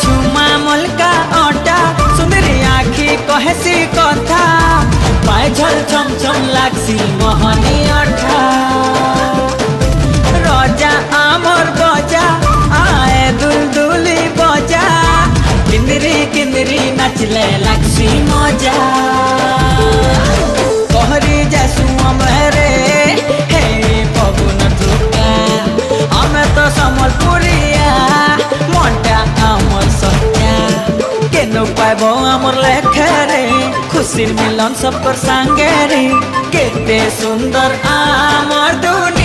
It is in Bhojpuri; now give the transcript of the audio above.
छुमा मोलका अटा सुंदरी आखी कहसी कथा पाए झल छम छम लागसी मोहनी अठा रजा आमर बजा आए दुलदुली बजा किंदरी किंदरी नाचले लागसी मजा कहरी जैसू अमरे हे पवन टुका हमें तो समलपुरिया मोटा आमर सत्या केनो पाइबो आमर लेखरे खुशी मिलन सब पर संगे रे केते सुंदर आमर दुनिया।